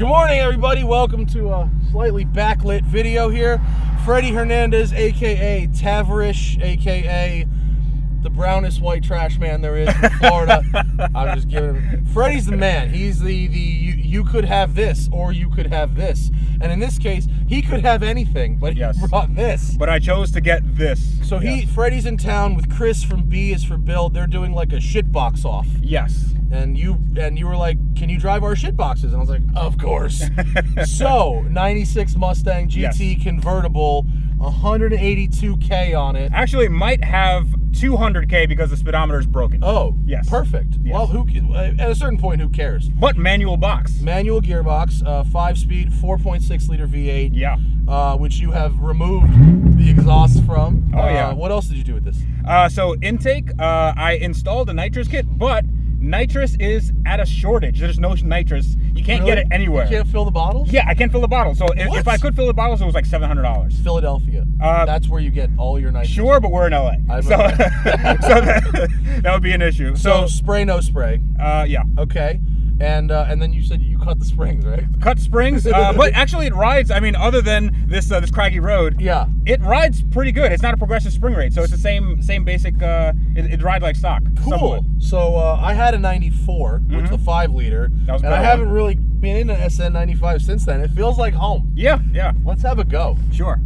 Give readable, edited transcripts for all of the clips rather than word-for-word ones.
Good morning, everybody. Welcome to a slightly backlit video here. Freddy Hernandez, a.k.a. Tavarish, a.k.a. the brownest white trash man there is in Florida. I'm just giving him... Freddy's the man. He's the you could have this or you could have this. And in this case, he could have anything, but he brought this. But I chose to get this. So Freddy's in town with Chris from B is for Build. They're doing like a shitbox off. Yes. And you were like, can you drive our shitboxes? And I was like, of course. So, 96 Mustang GT Convertible, 182K on it. Actually, it might have 200K because the speedometer is broken. Oh, yes. Perfect. Yes. Well, at a certain point, who cares? But manual box. Manual gearbox, 5-speed, 4.6-liter V8. Yeah. Which you have removed the exhaust from. Oh, yeah. What else did you do with this? So, intake, I installed a nitrous kit, but nitrous is at a shortage. There's no nitrous. You can't get it anywhere. You can't fill the bottles? Yeah, I can't fill the bottles. So if I could fill the bottles, it was like $700. Philadelphia. That's where you get all your nitrous. Sure, but we're in LA. So that would be an issue. So spray, no spray. Yeah. Okay. And then you said you cut the springs, right? Cut springs, but actually it rides. I mean, other than this craggy road, yeah, it rides pretty good. It's not a progressive spring rate, so it's the same basic. It rides like stock. Cool. Somewhat. So I had a 94 with the 5-liter, and I haven't really been in an SN 95 since then. It feels like home. Yeah, yeah. Let's have a go. Sure.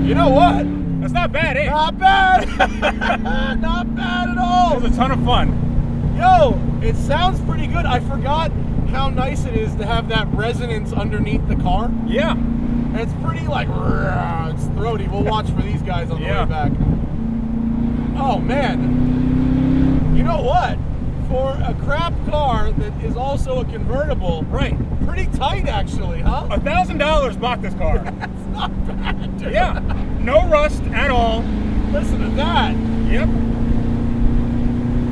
You know what? That's not bad, eh? Not bad. Not bad at all. It was a ton of fun. Yo, it sounds pretty good. I forgot how nice it is to have that resonance underneath the car. Yeah. And it's pretty like, it's throaty. We'll watch for these guys on the way back. Oh, man. You know what? For a crap car that is also a convertible, right? Pretty tight, actually, huh? $1,000 bought this car. That's not bad, dude. Yeah, no rust at all. Listen to that. Yep.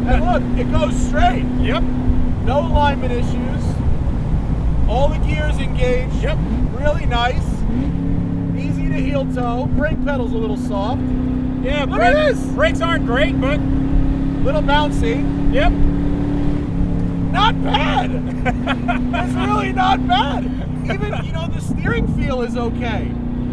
And look, it goes straight. Yep. No alignment issues. All the gears engaged. Yep. Really nice. Easy to heel toe. Brake pedal's a little soft. Yeah, look at this. Brakes aren't great, but little bouncy. Yep. Not bad. It's really not bad. Even, the steering feel is okay.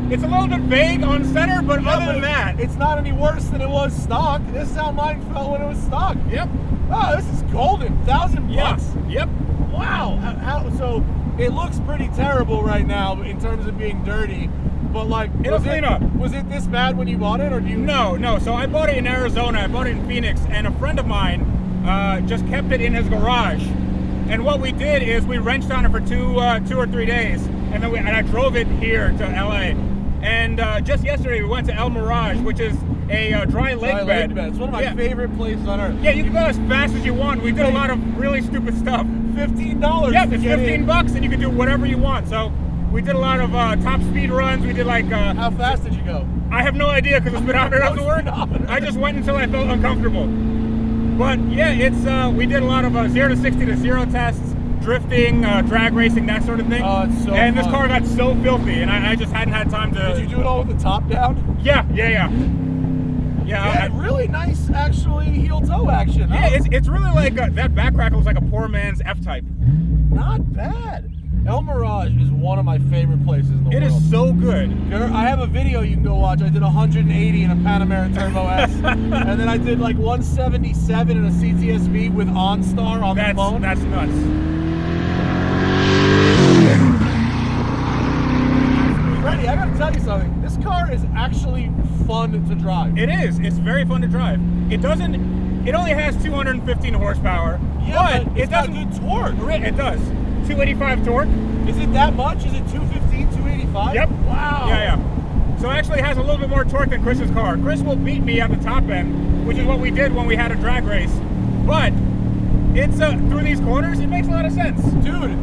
It's a little bit vague on center, but other than that, it's not any worse than it was stock. This is how mine felt when it was stock. Yep. Oh, this is golden. $1,000 bucks. Yep. Wow. So it looks pretty terrible right now in terms of being dirty. But like, it'll clean up. Was it this bad when you bought it, or do you? No. So I bought it in Arizona. I bought it in Phoenix, and a friend of mine just kept it in his garage. And what we did is we wrenched on it for two or 3 days, and then I drove it here to LA. And just yesterday we went to El Mirage, which is a dry lake bed. It's one of my favorite places on earth. Yeah, you can go as fast as you want. We did a lot of really stupid stuff. $15. Yeah, it's $15, and you can do whatever you want. So we did a lot of top speed runs. We did like. How fast did you go? I have no idea because the speedometer doesn't work. I just went until I felt uncomfortable. But yeah, it's we did a lot of 0 to 60 to 0 tests, drifting, drag racing, that sort of thing. Oh, it's so And fun. This car got so filthy, and I just hadn't had time to. Did you do it all with the top down? Yeah. Yeah, really nice, actually, heel toe action. Yeah, it's really like that back crackle is like a poor man's F-Type. Not bad. El Mirage is one of my favorite places in the world. It is so good. I have a video you can go watch. I did 180 in a Panamera Turbo S, and then I did like 177 in a CTSV with OnStar on the phone. That's nuts. Freddy, I gotta tell you something. This car is actually fun to drive. It is. It's very fun to drive. It only has 215 horsepower. Yeah, but it's got good torque. It does. 285 torque. Is it that much? Is it 215, 285? Yep. Wow. Yeah. So it actually has a little bit more torque than Chris's car. Chris will beat me at the top end, which is what we did when we had a drag race. But it's through these corners, it makes a lot of sense. Dude,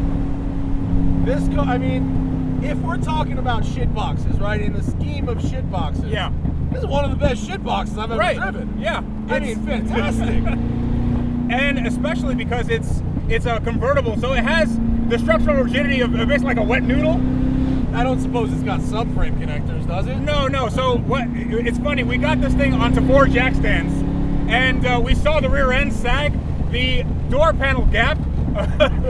this car, I mean, if we're talking about shit boxes, right, in the scheme of shit boxes, yeah, this is one of the best shit boxes I've ever driven. Yeah. I mean, fantastic. And especially because it's a convertible, so it has the structural rigidity of basically like a wet noodle. I don't suppose it's got subframe connectors, does it? No. So what? It's funny. We got this thing onto 4 jack stands, and we saw the rear end sag. The door panel gap.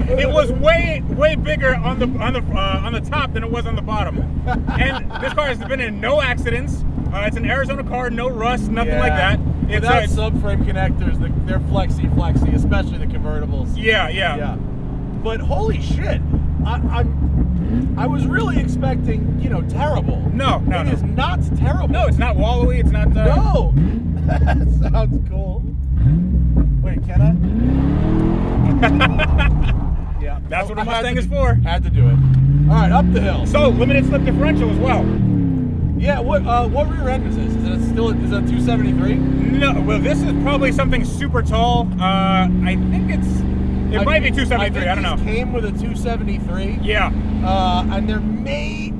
It was way bigger on the top than it was on the bottom. And this car has been in no accidents. It's an Arizona car, no rust, nothing like that. Without subframe connectors, they're flexy, especially the convertibles. Yeah. But holy shit, I was really expecting, terrible. No. It is not terrible. No, it's not wallowy. It's not. No. That sounds cool. Wait, can I? Yeah. That's what a Mustang is for. Had to do it. All right, up the hill. So limited slip differential as well. Yeah. What rear end is this? Is it a 273? No. Well, this is probably something super tall. I think it might be 273. I don't know. It came with a 273. Yeah. And there may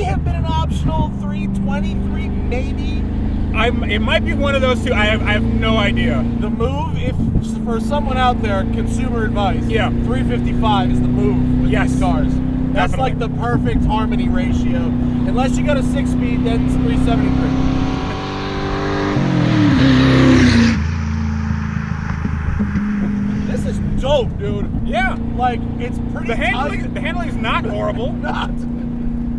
have been an optional 323, maybe. It might be one of those two. I have no idea. The move, if for someone out there, consumer advice. Yeah. 355 is the move with these cars. That's Definitely. like the perfect harmony ratio. Unless you got a 6-speed, then it's 373. This is dope, dude. Yeah. Like, it's pretty tight. The handling is not horrible.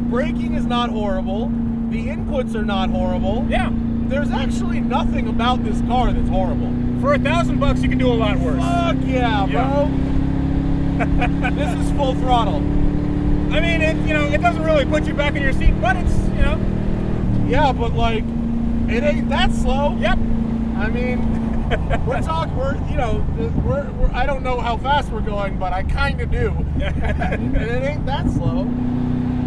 Braking is not horrible. The inputs are not horrible. Yeah. There's actually nothing about this car that's horrible. For $1,000, you can do a lot worse. Fuck yeah, bro. This is full throttle. I mean, it doesn't really put you back in your seat, but it's, Yeah, but like, it ain't that slow. Yep. I mean, I don't know how fast we're going, but I kind of do. And it ain't that slow.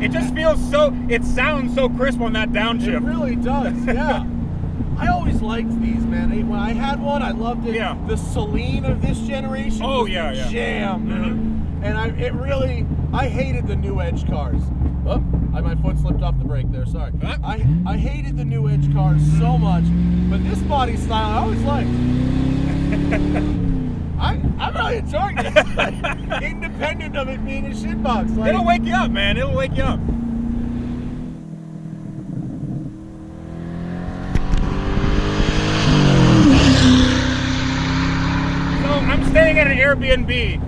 It just it sounds so crisp on that downshift. It really does, yeah. I always liked these, man. When I had one, I loved it. Yeah. The Celine of this generation was the jam, dude. Mm-hmm. And I hated the new Edge cars. Oh, my foot slipped off the brake there, sorry. I hated the new Edge cars so much, but this body style I always liked. I'm really enjoying this. Independent of it being a shitbox. Like, it'll wake you up, man. It'll wake you up. So I'm staying at an Airbnb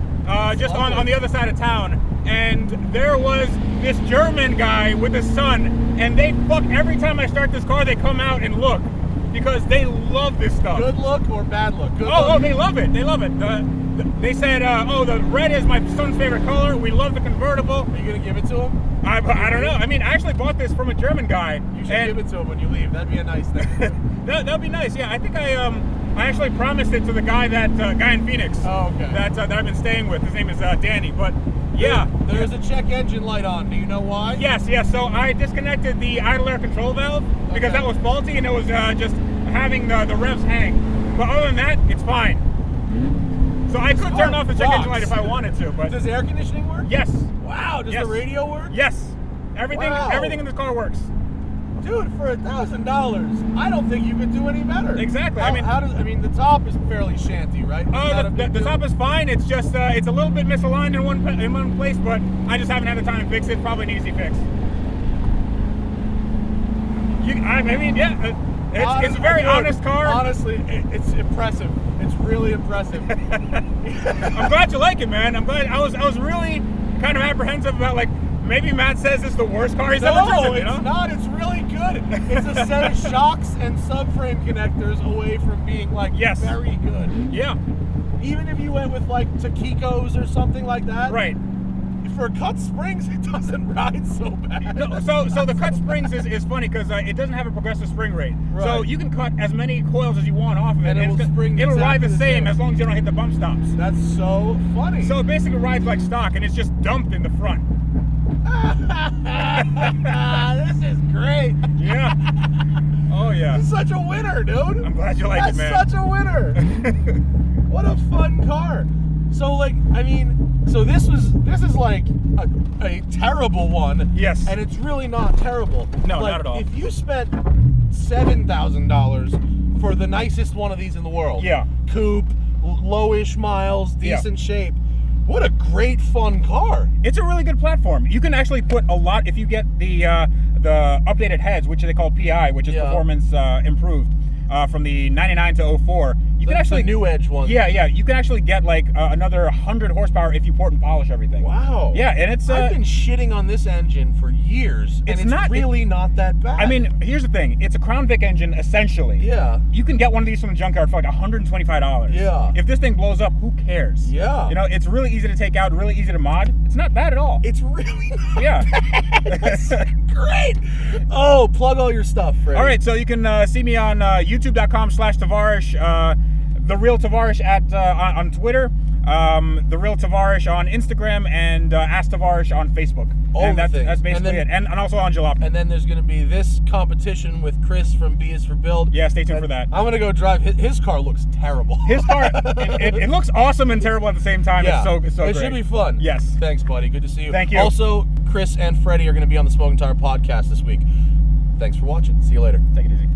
just on the other side of town, and there was this German guy with his son, and every time I start this car, they come out and look because they love this stuff. Good look or bad look? Oh, they love it. They love it. They said, the red is my son's favorite color. We love the convertible. Are you going to give it to him? I don't know. I mean, I actually bought this from a German guy. You should give it to him when you leave. That'd be a nice thing. That'd be nice. Yeah, I think I actually promised it to the guy guy in Phoenix. Oh, okay. That I've been staying with. His name is Danny. But yeah, there's a check engine light on. Do you know why? Yes. So I disconnected the idle air control valve because that was faulty, and it was just having the revs hang. But other than that, it's fine. So I could turn off the check engine light if I wanted to. But does air conditioning work? Yes. Wow. Does the radio work? Yes. Everything in this car works. Dude, for $1,000, I don't think you could do any better. Exactly. The top is fairly shanty, right? The top is fine. It's just it's a little bit misaligned in one place, but I just haven't had the time to fix it. Probably an easy fix. It's a very honest car. Honestly, it's impressive. It's really impressive. I'm glad you like it, man. I'm glad. I was really kind of apprehensive about maybe Matt says it's the worst car he's ever driven. No, it's not. It's really good. It's a set of shocks and subframe connectors away from being very good. Yeah. Even if you went with Taquitos or something like that. Right. For cut springs, it doesn't ride so bad. No, so the cut springs is funny because it doesn't have a progressive spring rate. Right. So you can cut as many coils as you want off of it, and it'll ride the same as long as you don't hit the bump stops. That's so funny. So it basically rides like stock, and it's just dumped in the front. This is great. Yeah. Oh yeah. It's such a winner, dude. I'm glad you like it, man. That's such a winner. What a fun car. So this is like a terrible one. Yes. And it's really not terrible. No, not at all. If you spent $7,000 for the nicest one of these in the world. Yeah. Coupe, lowish miles, decent shape. What a great, fun car. It's a really good platform. You can actually put a lot, if you get the updated heads, which they call PI, which is performance improved, from the 99 to 04. You can actually, the new Edge one. Yeah. You can actually get like another 100 horsepower if you port and polish everything. Wow. Yeah, and it's. I've been shitting on this engine for years, and it's really not that bad. I mean, here's the thing: it's a Crown Vic engine, essentially. Yeah. You can get one of these from the junkyard for like $125. Yeah. If this thing blows up, who cares? Yeah. You know, it's really easy to take out, really easy to mod. It's not bad at all. It's really not bad. That's great. Oh, plug all your stuff, Freddy. All right, so you can see me on youtube.com/Tavarish, The Real Tavarish on Twitter, The Real Tavarish on Instagram, and Ask Tavarish on Facebook. And that's basically it. And also on Jalopnik. And then there's going to be this competition with Chris from B is for Build. Yeah, stay tuned for that. I'm going to go drive. His car looks terrible. His car, it looks awesome and terrible at the same time. Yeah. It's so It great. should be fun. Yes. Thanks, buddy. Good to see you. Thank you. Also, Chris and Freddy are going to be on the Smoking Tire podcast this week. Thanks for watching. See you later. Take it easy.